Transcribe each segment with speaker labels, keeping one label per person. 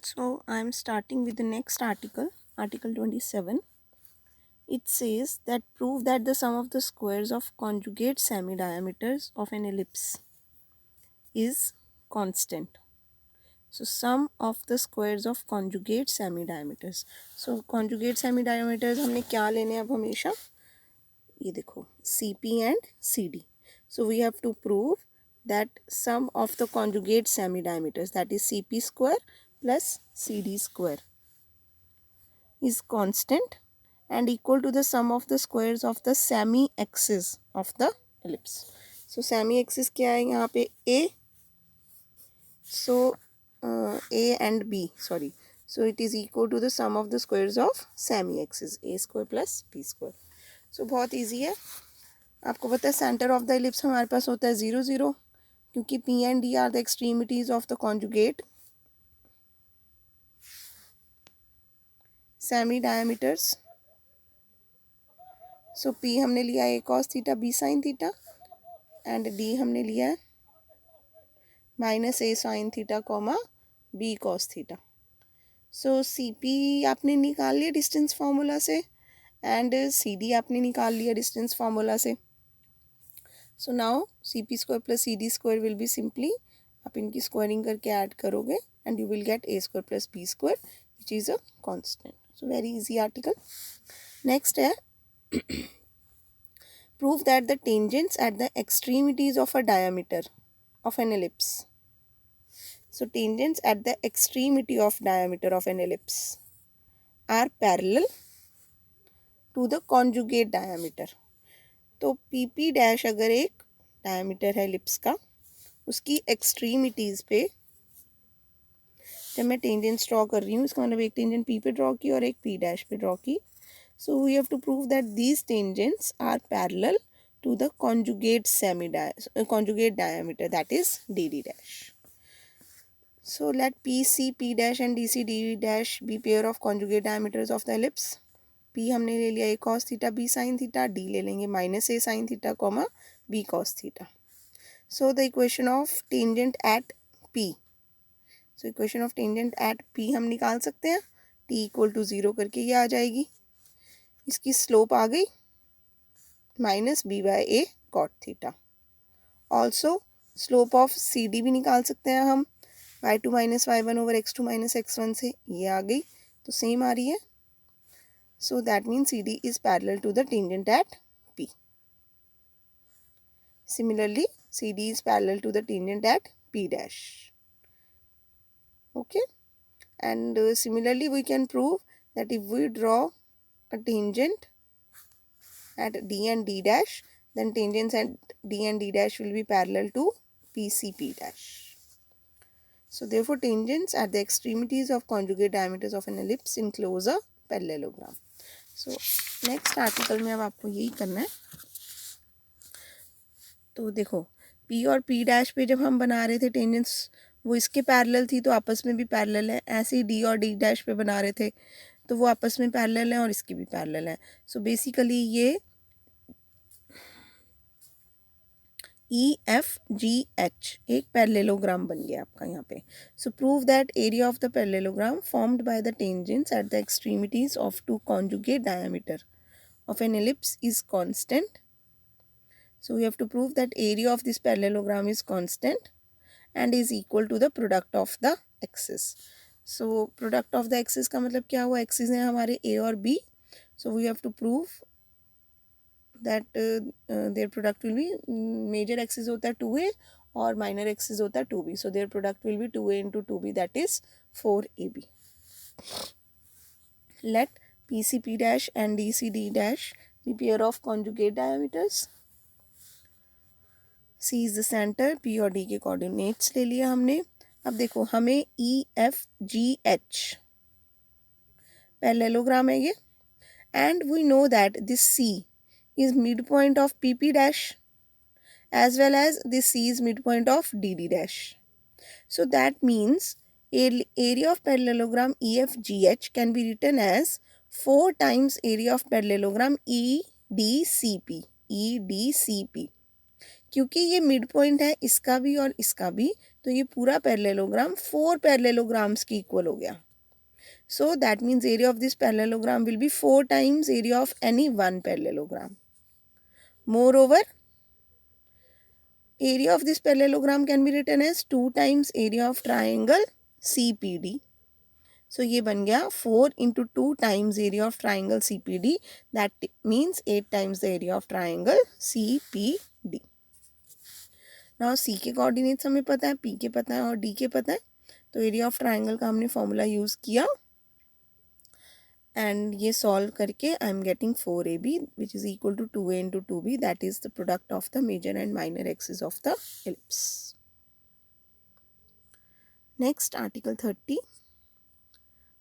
Speaker 1: So I am starting with the next article, Article 27. It says that prove that the sum of the squares of conjugate semi-diameters of an ellipse is constant. So sum of the squares of conjugate semi-diameters. So conjugate semi-diameters हमने क्या लेने अब हमेशा, ये देखो CP and CD. So we have to prove that sum of the conjugate semi-diameters, that is CP square plus CD square, is constant and equal to the sum of the squares of the semi-axis of the ellipse. So semi-axis क्या है यहाँ पे A, so A and B, sorry. So it is equal to the sum of the squares of semi-axis, A square plus B square. So बहुत easy है. आपको पता है centre of the ellipse हमारे पास होता है 0 0, क्योंकि P and D are the extremities of the conjugate semi-diameters. So P हमने लिया A cos theta B sin theta and D हमने लिया है minus A sin theta comma B cos theta. So CP आपने निकाल लिया डिस्टेंस फार्मूला से and CD आपने निकाल लिया डिस्टेंस फार्मूला से. So now CP square plus CD square will be simply, आप इनकी स्क्वायरिंग करके ऐड करोगे and you will get A square plus B square which is a constant. So very easy article. Next है prove that the tangents at the extremities of a diameter of an ellipse. So tangents at the extremity of diameter of an ellipse are parallel to the conjugate diameter. तो PP dash अगर एक diameter है ellipse का, उसकी extremities पे जब मैं tangents draw कर रही हूँ, इसका मतलब एक टेंजेंट P पे ड्रॉ की और एक P डैश पे ड्रॉ की. So we have to prove that these tangents are parallel to the conjugate diameter, that is DD dash. So let PC P dash and DC D dash be pair of conjugate diameters of the ellipse. P हमने ले लिया A cos theta B sin theta, D ले लेंगे minus A sin theta comma B cos theta. So the equation of tangent at P. So equation of tangent at P हम निकाल सकते हैं. T equal to 0 करके ये आ जाएगी. इसकी स्लोप आ गई minus B by A cot theta. Also slope of CD भी निकाल सकते हैं हम, y2 minus y1 over x2 minus x1 से, ये आ गई तो सेम आ रही है. So that means CD is parallel to the tangent at P. Similarly CD is parallel to the tangent at P dash. Okay, and similarly we can prove that if we draw a tangent at D and D dash, then tangents at D and D dash will be parallel to PCP dash. So therefore tangents at the extremities of conjugate diameters of an ellipse enclose a parallelogram. So next article में अब आपको यही करना है. तो देखो P और P dash पे जब हम बना रहे थे टेंजेंट्स, वो इसके पैरेलल थी तो आपस में भी पैरेलल है. ऐसे ही D और D डैश पे बना रहे थे तो वो आपस में पैरेलल है और इसकी भी पैरेलल है. सो बेसिकली ये EFGH एक पैरेललोग्राम बन गया आपका यहाँ पे. So prove that area of the parallelogram formed by the tangents at the extremities of two conjugate diameter of an ellipse is constant. So we have to prove that area of this parallelogram is constant and is equal to the product of the axes. So product of the axes का मतलब क्या हुआ, axes हैं हमारे A और B. So we have to prove that their product will be, major axis होता है 2A और minor axis होता है 2B. So their product will be 2A into 2B, that is 4AB. Let PCP dash and DCD dash be pair of conjugate diameters. C is the center, P और D के coordinates ले लिया हमने. अब देखो हमें EFGH parallelogram है ये, and we know that this C is midpoint of PP dash as well as this C is midpoint of DD dash. So that means area of parallelogram EFGH can be written as 4 times area of parallelogram EDCP. EDCP. क्योंकि ये mid point है इसका भी और इसका भी, तो ये पूरा पैरेललोग्राम 4 पैरेललोग्राम्स की इक्वल हो गया. So that means area of this parallelogram will be 4 times area of any one parallelogram. Moreover, area of this parallelogram can be written as 2 times area of triangle CPD. So ये बन गया 4 into 2 times area of triangle CPD. That means 8 times the area of triangle CPD. Now C के coordinates हमें पता है, P के पता है और D के पता है. तो area of triangle का हमने formula use किया. And ये solve करके I am getting 4AB which is equal to 2A into 2B, that is the product of the major and minor axis of the ellipse. Next, article 30.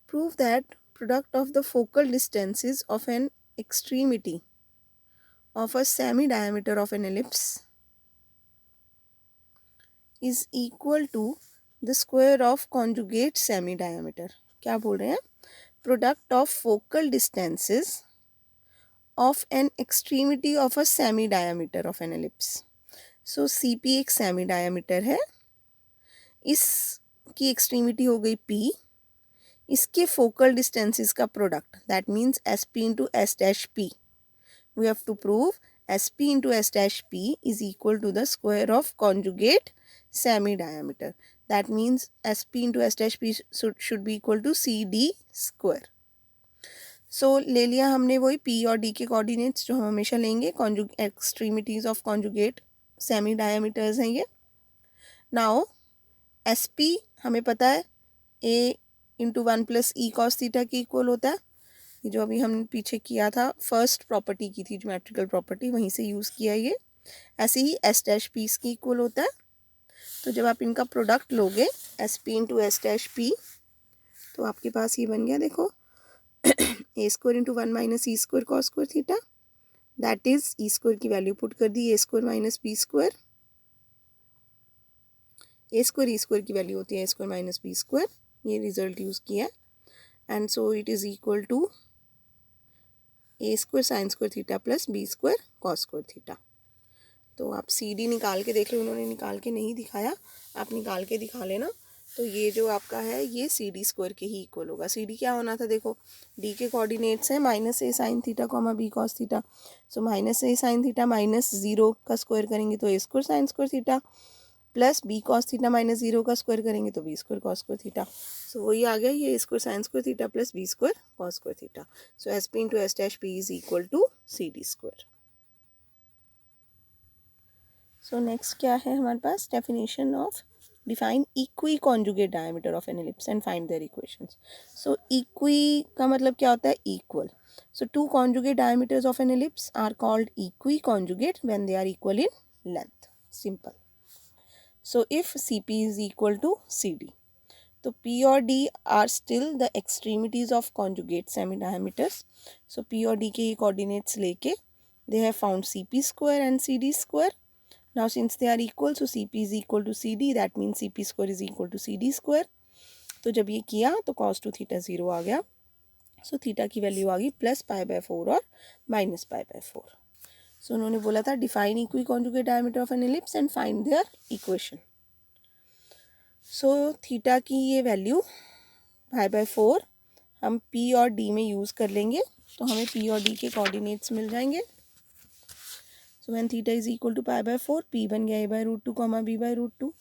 Speaker 1: Prove that product of the focal distances of an extremity of a semi-diameter of an ellipse is equal to the square of conjugate semi-diameter. क्या बोल रहे हैं? Product of focal distances of an extremity of a semi-diameter of an ellipse. So CP एक semi-diameter है, इसकी extremity हो गई P, इसके focal distances का product, that means SP into S dash P. We have to prove SP into S dash P is equal to the square of conjugate semi-diameter. That means SP into S dash P should be equal to CD square. सो ले लिया हमने वही P और D के coordinates जो हम हमेशा लेंगे, extremities of conjugate semi diameters हैं ये. नाउ SP हमें पता है A into 1 plus E cos theta की इक्वल होता है. ये जो अभी हमने पीछे किया था, फर्स्ट प्रॉपर्टी की थी ज्योमेट्रिकल प्रॉपर्टी, वहीं से यूज़ किया ये. ऐसे ही S डैश P की इक्वल होता है. तो जब आप इनका प्रोडक्ट लोगे SP into S dash P, तो आपके पास ये बन गया, देखो, a square into 1 minus e square cos square theta, that is e square की वैल्यू पुट कर दी, a square minus b square. A square e square की वैल्यू होती है a square minus b square. ये रिजल्ट यूज़ किया and so it is equal to a square sine square theta plus b square cos square theta. तो आप C D निकाल के देख लो, उन्होंने निकाल के नहीं दिखाया, आप निकाल के दिखा लेना. तो ये जो आपका है ये सी डी स्क्वायर के ही इक्वल होगा. सी डी क्या होना था, देखो, डी के कोऑर्डिनेट्स हैं minus a sine theta comma b cos theta. So minus a sine theta minus zero का स्क्वायर करेंगे तो a square sine square theta, plus b cos theta minus zero का स्क्वायर करेंगे तो b square cos square theta. So वही आ गया, ये a square sine square theta plus b square cos square theta. So S P into S dash P is equal to C D square. So next क्या है हमारे पास, definition of define equi conjugate diameter of an ellipse and find their equations. So equi का मतलब क्या होता है, equal. So two conjugate diameters of an ellipse are called equi conjugate when they are equal in length. Simple. So if C P is equal to C D, तो P और D are still the extremities of conjugate semi diameters. So P और D के ये coordinates लेके they have found CP square and CD square. Now since they are equal, so CP is equal to CD, that means CP square is equal to CD square. तो जब ये किया तो cos 2 theta 0 आ गया. सो theta की value आ गई plus pi by 4 और माइनस पाई बाय 4. सो उन्होंने बोला था define equi conjugate diameter of an ellipse and find their equation. So theta की ये वैल्यू पाई बाय 4 हम P और D में यूज़ कर लेंगे, तो हमें P और D के कोऑर्डिनेट्स मिल जाएंगे. So when theta is equal to pi by 4, P बन गया a by root 2 comma b by root 2.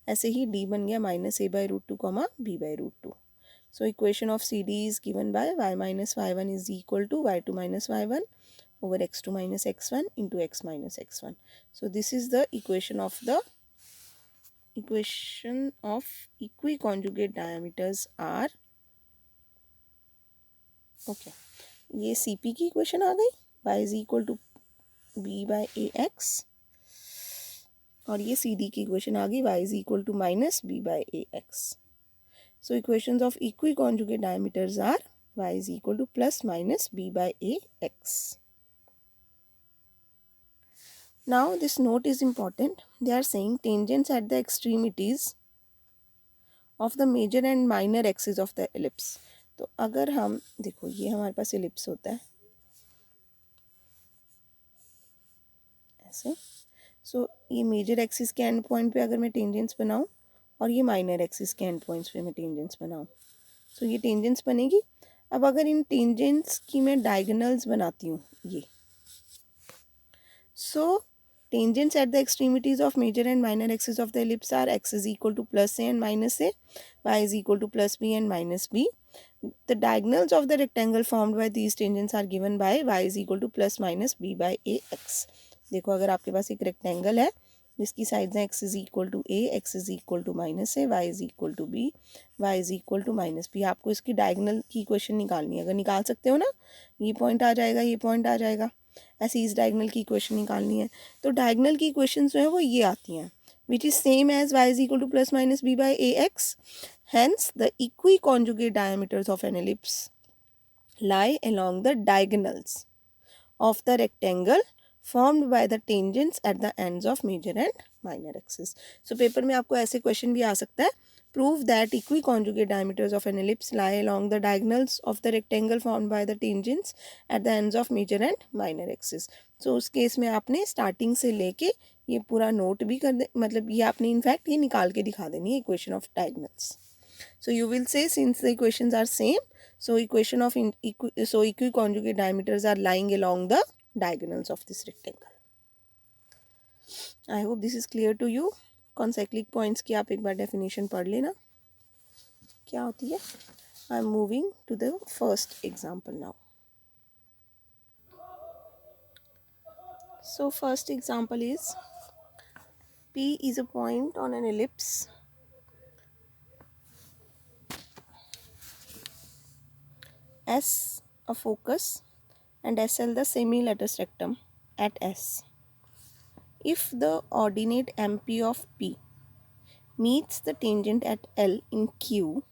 Speaker 1: ऐसे ही D बन गया minus a by root 2 comma b by root 2. So equation of C D is given by y minus y1 is equal to y2 minus y1 over x2 minus x1 into x minus x1. So this is the equation of equiconjugate diameters are, okay, ये CP की equation आ गई, y is equal to b by ax, और ये CD की equation आ गई, y is equal to minus b by ax. So equations of equiconjugate diameters are y is equal to plus minus b by ax. Now this note is important. They are saying tangents at the extremities of the major and minor axis of the ellipse. तो अगर हम देखो, ये हमारे पास ellipse होता है ऐसे, सो ये मेजर एक्सिस के एंड पॉइंट पे अगर मैं टेंजेंट्स बनाऊँ और ये माइनर एक्सिस के एंड पॉइंट्स पे मैं टेंजेंट्स बनाऊँ, सो ये टेंजेंट्स बनेगी। अब अगर इन टेंजेंट्स की मैं डायगोनल्स बनाती हूँ ये, so tangents at the extremities of major and minor axis of the ellipse are x is equal to plus a and minus a, y is equal to plus b and minus b. The diagonals of the rectangle formed by these tangents are given by y is equal to plus minus b by a x. देखो अगर आपके पास एक rectangle है जिसकी sides हैं x is equal to a, x is equal to minus a, y is equal to b, y is equal to minus b, आपको इसकी diagonal की इक्वेशन निकालनी है। अगर निकाल सकते हो ना, ये पॉइंट आ जाएगा, ये पॉइंट आ जाएगा, ऐसे इस डायगोनल की इक्वेशन निकालनी है। तो डायगोनल की इक्वेशन जो है वो ये आती हैं, which is same as y is equal to plus minus b by a x. Hence, the equiconjugate diameters of an ellipse lie along the diagonals of the rectangle formed by the tangents at the ends of major and minor axis. So, paper में आपको ऐसे question भी आ सकता है, prove that equiconjugate diameters of an ellipse lie along the diagonals of the rectangle formed by the tangents at the ends of major and minor axis. So, उस case में आपने starting से लेके ये पूरा नोट भी कर दे, मतलब ये आपने इनफैक्ट ये निकाल के दिखा देनी है equation of diagonals. So you will say since the equations are same, so equation of equiconjugate diameters are lying along the diagonals of this rectangle. I hope this is clear to you. Concyclic points की आप एक बार definition पढ़ लेना क्या होती है. I am moving to the first example now. So first example is P is a point on an ellipse S a focus and SL the semi-latus rectum at S. If the ordinate MP of P meets the tangent at L in Q,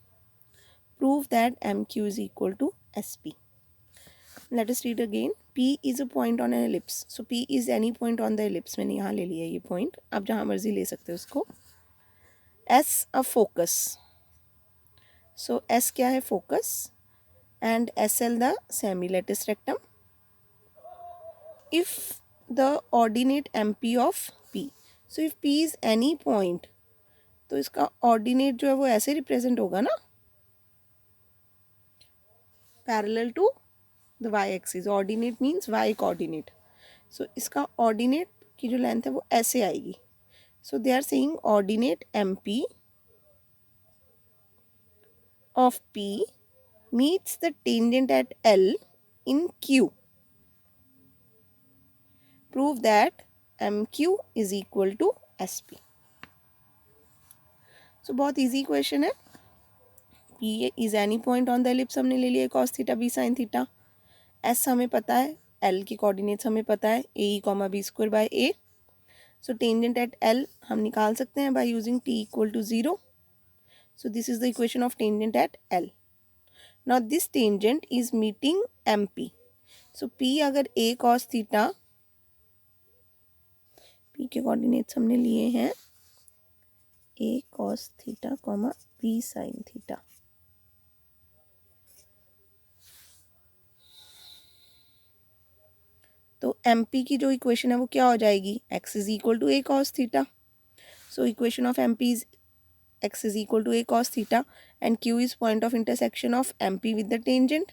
Speaker 1: prove that MQ is equal to SP. Let us read again. P is a point on an ellipse. So P is any point on the ellipse. मैंने यहाँ ले लिया ये point. आप जहाँ मर्जी ले सकते हो उसको. S a focus. So S क्या है focus and SL the semi-latus rectum. If the ordinate MP of P. So if P is any point, तो इसका ऑर्डिनेट जो है वो ऐसे रिप्रेजेंट होगा ना, parallel to the Y axis. Ordinate means Y coordinate. So इसका ऑर्डिनेट की जो लेंथ है वो ऐसे आएगी. So they are saying ordinate M P of P meets the tangent at L in Q. Prove that M Q is equal to S P. So बहुत easy question है. P is any point on the ellipse हमने ले लिया cos theta b sine theta. S हमें पता है, L की coordinates हमें पता है a comma b square by a. So tangent at L हम निकाल सकते हैं by using T equal to 0. So this is the equation of tangent at L. Now this tangent is meeting MP. So P अगर a cos theta, P के coordinates हमने लिए हैं a cos theta comma b sine theta. तो MP की जो equation है वो क्या हो जाएगी, x is equal to a cos theta. So equation of MP is x is equal to a cos theta and Q is point of intersection of MP with the tangent.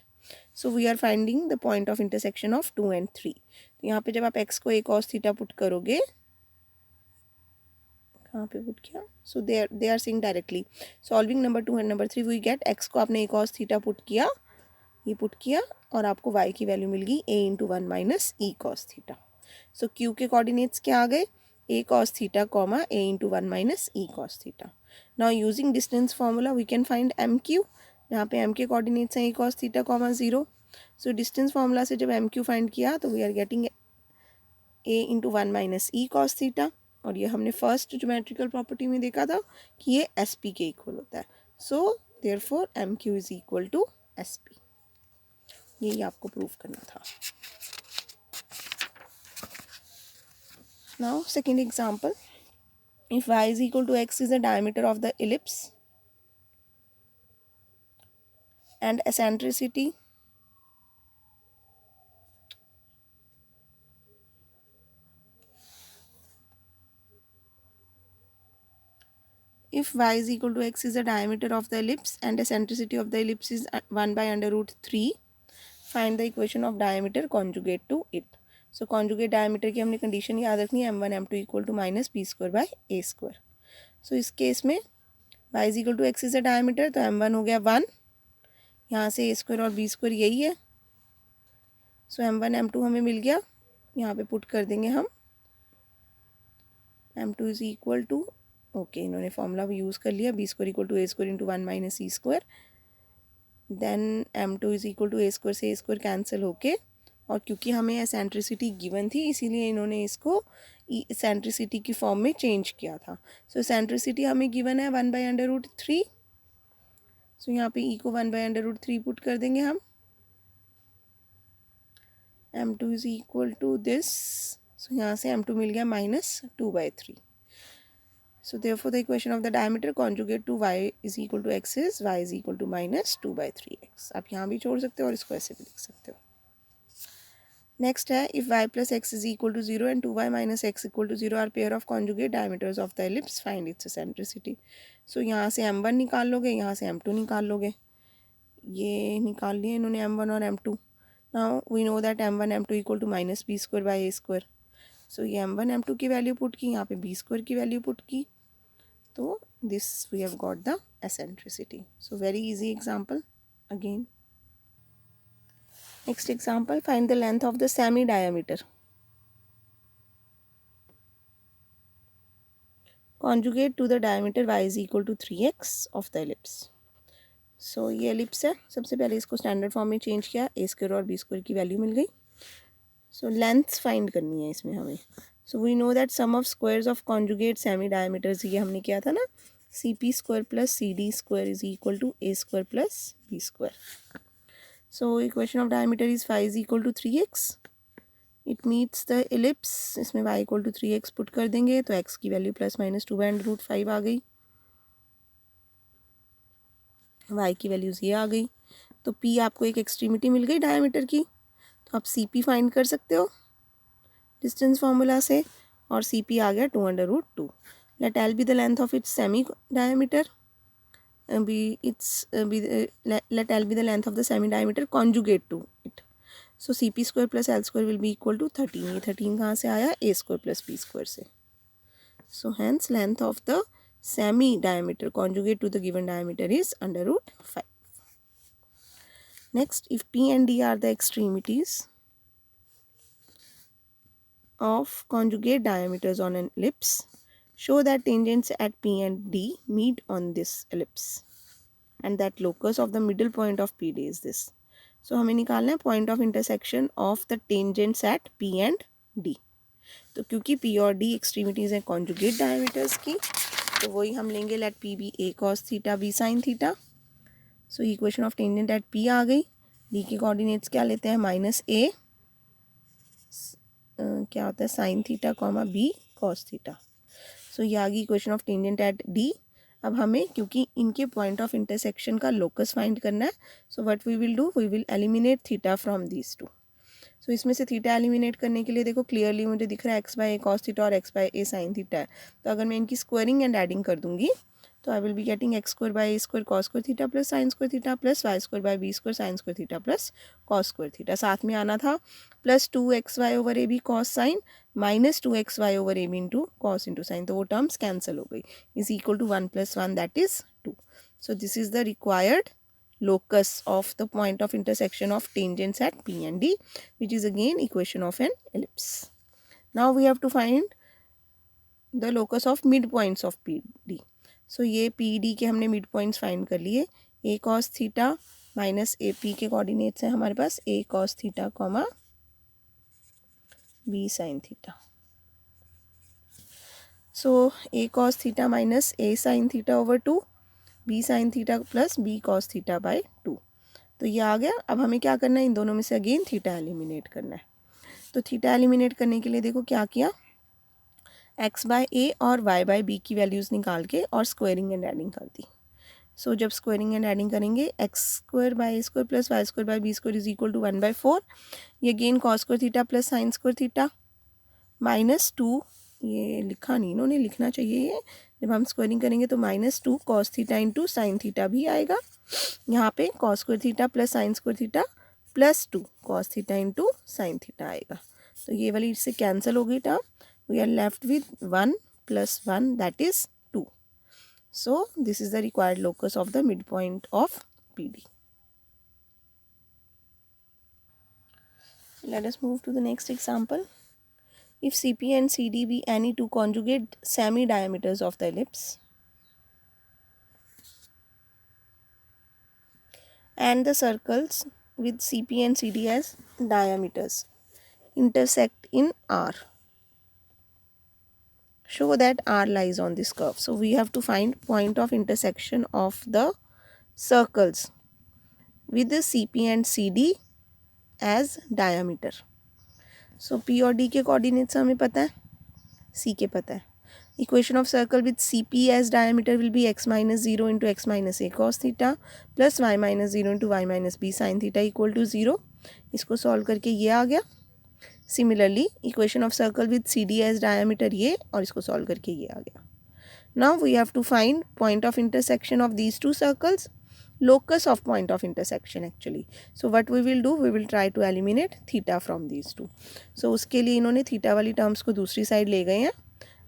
Speaker 1: So we are finding the point of intersection of 2 and 3. तो यहाँ पे जब आप x को a cos theta put करोगे, कहाँ पे put किया, so they are saying directly solving number 2 and number 3 we get x को आपने a cos theta पुट किया, ये पुट किया और आपको y की वैल्यू मिल गई a into 1 minus e cos theta. So Q के कोऑर्डिनेट्स क्या आ गए, a cos theta comma a into 1 minus e cos theta. Now using distance formula we can find MQ. यहाँ पे M के कोऑर्डिनेट्स हैं a cos theta comma 0. So distance formula से जब MQ find किया तो we are getting a into 1 minus e cos theta. और ये हमने फर्स्ट ज्योमेट्रिकल प्रॉपर्टी में देखा था कि ये SP के इक्वल होता है. So therefore MQ is equal to SP. यही आपको प्रूव करना था. Now second example, if y is equal to x is the diameter of the ellipse and eccentricity if y is equal to x is the diameter of the ellipse and eccentricity of the ellipse is 1 by under root 3, find the equation of diameter conjugate to it. So conjugate diameter की हमने condition याद रखनी है m1 m2 equal to minus b square by a square. So इस case में y is equal to x is the diameter, तो m1 हो गया 1, यहाँ से a square और b square यही है. So m1 m2 हमें मिल गया, यहाँ पे पुट कर देंगे हम m2 is equal to, okay इन्होंने फॉर्मूला यूज़ कर लिया, b square equal to a square into 1 minus c square. Then m2 is equal to a square से ए स्क्वायर कैंसिल होके, और क्योंकि हमें एसेंट्रिसिटी गिवन थी इसीलिए इन्होंने इसको एसेंट्रिसिटी की फॉर्म में चेंज किया था. सो एसेंट्रिसिटी हमें गिवन है 1 बाई अंडर रूट 3. सो यहाँ पे e को 1 बाई अंडर रूट 3 पुट कर देंगे हम. m2 is equal to this. So यहाँ से m2 मिल गया minus 2/3. So therefore the equation of the diameter conjugate to y is equal to x is y is equal to minus 2/3x. आप यहाँ भी छोड़ सकते हो और इसको ऐसे भी लिख सकते हो. नेक्स्ट है if y plus x is equal to 0 and 2y minus x equal to 0 are pair of conjugate diameters of the ellipse, find its eccentricity. So यहाँ से m1 निकाल लोगे, यहाँ से m2 निकाल लोगे. ये निकाल लिए इन्होंने m1 और m2. Now we know that m1 m2 equal to minus b square by a square. So ये m1 m2 की वैल्यू पुट की, यहाँ पे b square की वैल्यू पुट की. So this we have got the eccentricity. So very easy example again. Next example, find the length of the semi diameter conjugate to the diameter y is equal to 3x of the ellipse. So ये ellipse है, सबसे पहले इसको standard form में change किया, a square और b square की value मिल गई. So length फाइंड करनी है इसमें हमें. So we know that sum of squares of conjugate semi diameters, ये हमने किया था ना, cp square plus cd square is equal to a square plus b square. So equation of diameter is phi is equal to 3x. It meets the ellipse. इसमें y equal to 3x put कर देंगे तो x की value plus minus 2 by root 5 आ गई, y की values ये आ गई. तो p आपको एक एक्सट्रीमिटी मिल गई डायमीटर की, तो आप cp फाइंड कर सकते हो डिस्टेंस फार्मूला से, और cp आ गया 2/√2. Let l be the length of its semi diameter, let l be the length of the semi diameter conjugate to it. So cp square plus l square will be equal to 13. ये 13 कहाँ से आया, a square plus b square से. So hence length of the semi diameter conjugate to the given diameter is √5. Next, if p and d are the extremities of conjugate diameters on an ellipse, show that tangents at p and d meet on this ellipse and that locus of the middle point of PD is this. So हमें निकालना है point of intersection of the tangents at p and d. तो क्योंकि p और d extremities हैं conjugate diameters की, तो वही हम लेंगे let p be a cos theta b sin theta. So equation of tangent at p आ गई. d के coordinates क्या लेते हैं, माइनस a क्या होता है sine theta comma b cos theta. So ये आ गई equation of tangent at D. अब हमें क्योंकि इनके पॉइंट ऑफ इंटरसेक्शन का लोकस फाइंड करना है, so what we will do, we will eliminate theta from these two. So इसमें से थीटा एलिमिनेट करने के लिए देखो क्लियरली मुझे दिख रहा है एक्स बाय ए कॉस थीटा और एक्स बाय ए साइन थीटा है. तो अगर मैं इनकी स्क्वायरिंग एंड एडिंग कर दूंगी तो I will be getting x square by a square cos square theta plus sine square theta plus y square by b square sine square theta plus cos square theta. साथ में आना था plus 2xy over a b cos sine minus 2xy over a b into cos into sine, तो वो terms cancel हो गई. Is equal to 1 + 1 that is 2. So this is the required locus of the point of intersection of tangents at P and D, which is again equation of an ellipse. Now we have to find the locus of midpoints of PD. So ये PD के हमने midpoints find कर लिए. A cos theta minus A P के coordinates हैं हमारे पास a cos theta comma b sin theta. So a cos theta minus a sin theta over 2 b sin theta plus b cos theta by 2. तो ये आ गया. अब हमें क्या करना है, इन दोनों में से अगेन थीटा एलिमिनेट करना है. तो थीटा एलिमिनेट करने के लिए देखो क्या किया, x बाय ए और y बाय बी की वैल्यूज़ निकाल के और स्क्वायरिंग एंड एडिंग कर दी. सो जब स्क्वायरिंग एंड एडिंग करेंगे x square by a square plus y square by b square is equal to 1/4. ये again cos square theta plus sine square theta minus 2, ये लिखा नहीं, इन्होंने लिखना चाहिए ये जब हम स्क्वायरिंग करेंगे तो -2 cos theta into sine theta भी आएगा। यहाँ पे cos square theta plus sine square theta +2 cos theta into sine theta आएगा। तो ये वाली इससे कैंसिल हो गई term. We are left with 1 + 1 that is 2. So this is the required locus of the midpoint of PD. Let us move to the next example. If CP and CD be any two conjugate semi-diameters of the ellipse and the circles with CP and CD as diameters intersect in R, show that R lies on this curve. So we have to find point of intersection of the circles with the CP and CD as diameter. So P और D के coordinates हमें पता है, C के पता है. Equation of circle with CP as diameter will be x minus 0 into x minus a cos theta plus y minus 0 into y minus b sin theta equal to 0. इसको solve करके ये आ गया. Similarly, equation of circle with CD as diameter ये और इसको solve करके ये आ गया. Now we have to find point of intersection of these two circles, locus of point of intersection actually. So what we will do, we will try to eliminate theta from these two. So उसके लिए इन्होंने theta वाली terms को दूसरी side ले गए हैं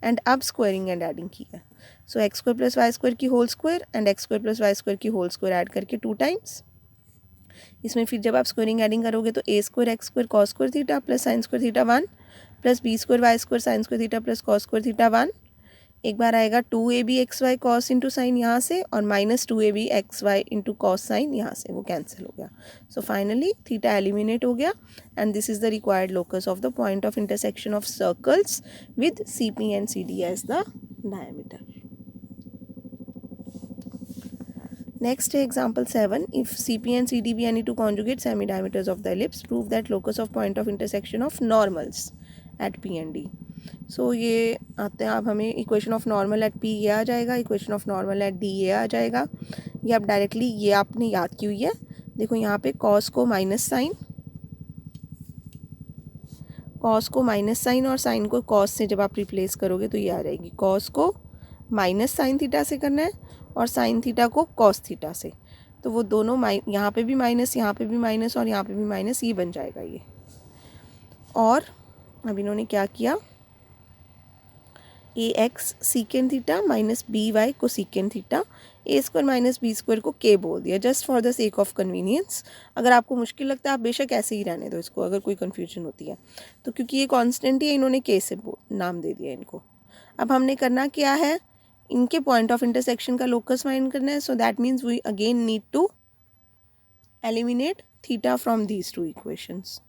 Speaker 1: and अब squaring and adding किया. So x square plus y square की whole square and x square plus y square की whole square add करके 2 times. इसमें फिर जब आप स्क्वायरिंग एडिंग करोगे तो a square x square cos square theta plus sine square theta 1 plus b square y square sine square theta plus cos square theta 1. एक बार आएगा 2ab xy cos into sine यहाँ से और -2ab xy into cos sine यहाँ से, वो cancel हो गया. सो फाइनली थीटा एलिमिनेट हो गया and this is the required locus of the point of intersection of circles with CP and CD as the diameter. Next example 7. If CP and CD be any two conjugate semi-diameters of the ellipse, prove that locus of point of intersection of normals at P and D. So ये आते हैं, अब हमें equation of normal at P ये आ जाएगा, equation of normal at D ये आ जाएगा. ये आप डायरेक्टली ये आपने याद की हुई है. देखो यहाँ पे कॉस को माइनस साइन और साइन को कॉस से जब आप रिप्लेस करोगे तो ये आ जाएगी. कॉस को माइनस साइन थीटा से करना है और साइन थीटा को कॉस थीटा से, तो वो दोनों यहाँ पे भी माइनस, यहाँ पे भी माइनस और यहाँ पे भी माइनस, ये बन जाएगा ये. और अब इन्होंने क्या किया, a x secant theta minus b y को secant theta, a square minus b square को के बोल दिया just for the sake of convenience. अगर आपको मुश्किल लगता है आप बेशक ऐसे ही रहने दो इसको, अगर कोई कन्फ्यूजन होती है तो, क्योंकि ये कांस्टेंट ही है इन्होंने के से नाम दे दिया इनको. अब हमने करना क्या है, इनके पॉइंट ऑफ इंटरसेक्शन का लोकस फाइंड करना है. So that means we again need to eliminate theta from these two equations.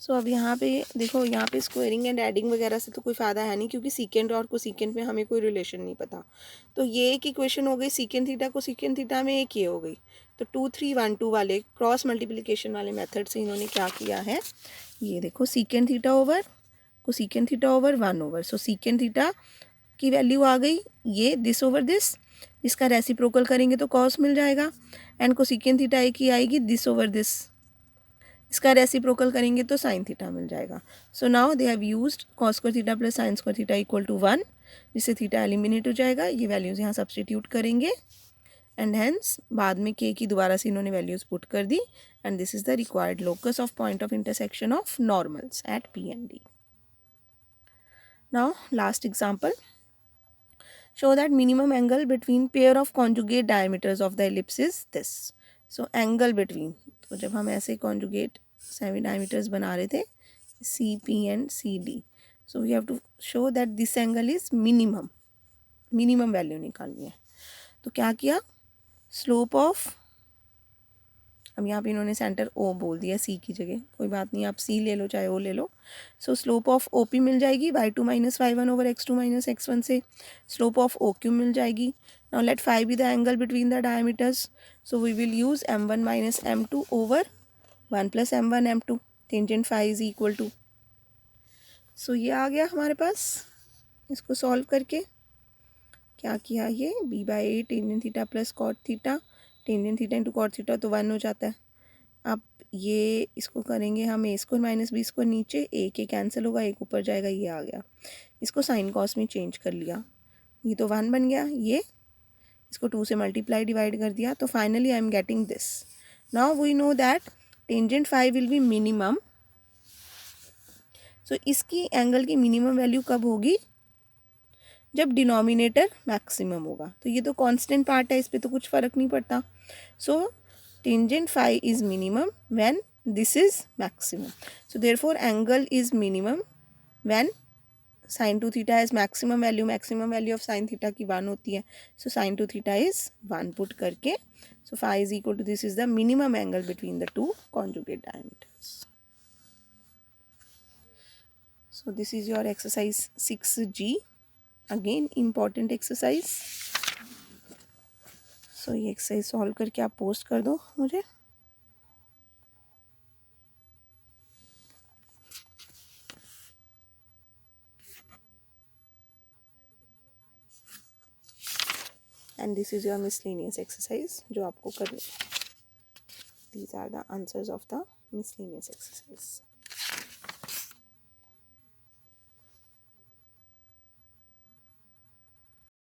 Speaker 1: So अब यहाँ पे देखो, यहाँ पे स्क्वायरिंग एंड एडिंग वगैरह से तो कोई फ़ायदा है नहीं, क्योंकि सीकेंड और कोसीकेंड में हमें कोई रिलेशन नहीं पता. तो ये एक इक्वेशन हो गई सीकेंड थीटा को सीकेंड थीटा में, एक ये हो गई. तो 2 3 1 2 वाले क्रॉस मल्टीप्लिकेशन वाले मेथड से इन्होंने क्या किया है, ये देखो secant theta over cosecant theta over 1 over. So secant theta की वैल्यू आ गई ये दिस ओवर दिस, इसका रेसिप्रोकल करेंगे तो कॉस मिल जाएगा. एंड कोसीकेंड थीटा एक ही आएगी दिस ओवर दिस, इसका रेसिप्रोकल करेंगे तो साइन थीटा मिल जाएगा. So now they have used cos square theta plus sine square theta equal to 1, जिससे थीटा एलिमिनेट हो जाएगा. ये वैल्यूज़ यहाँ सब्सटीट्यूट करेंगे एंड हेंस बाद में के की दोबारा से इन्होंने वैल्यूज़ पुट कर दी and this is the required locus of point of intersection of normals at P and D. Now last example. Show that minimum angle between pair of conjugate diameters of the ellipse is this. So angle between, तो जब हम ऐसे conjugate semi diameters बना रहे थे CP and CD, so we have to show that this angle is minimum value निकालनी है. तो क्या किया, slope of, अब यहाँ पे इन्होंने सेंटर O बोल दिया C की जगह, कोई बात नहीं, आप C ले लो चाहे O ले लो. सो स्लोप ऑफ OP मिल जाएगी y2 minus y1 over x2 minus x1 से. स्लोप ऑफ OQ मिल जाएगी. Now let phi be the angle between the diameters. So we will use m1 minus m2 over 1 plus m1 m2. Tangent phi is equal to, so ये आ गया हमारे पास. इसको solve करके क्या किया, ये b/a tangent theta plus cot theta, tangent theta into cot theta तो 1 हो जाता है. आप ये इसको करेंगे हम ए स्क्वायर माइनस बी स्क्वायर, नीचे ए के कैंसिल होगा, एक ऊपर जाएगा, ये आ गया। इसको साइन कॉस में चेंज कर लिया, ये तो 1 बन गया, ये इसको 2 से मल्टीप्लाई डिवाइड कर दिया, तो finally I am getting this. Now we know that tangent phi will be minimum. So इसकी एंगल की मिनिमम वैल्यू कब होगी? जब डिनोमिनेटर मैक्सिमम होगा। तो ये तो कांस्टेंट पार्ट है, इस पर तो कुछ फ़र्क नहीं पड़ता। So tangent phi is minimum when this is maximum. So therefore angle is minimum when sine two theta is maximum value of sine theta की 1 होती है। So sine two theta is 1 put करके, so phi is equal to this is the minimum angle between the two conjugate diameters. So this is your exercise 6G. Again important exercise. So ये exercise solve करके आप post कर दो मुझे. And this is your miscellaneous exercise जो आपको करनी. These are the answers of the miscellaneous exercise.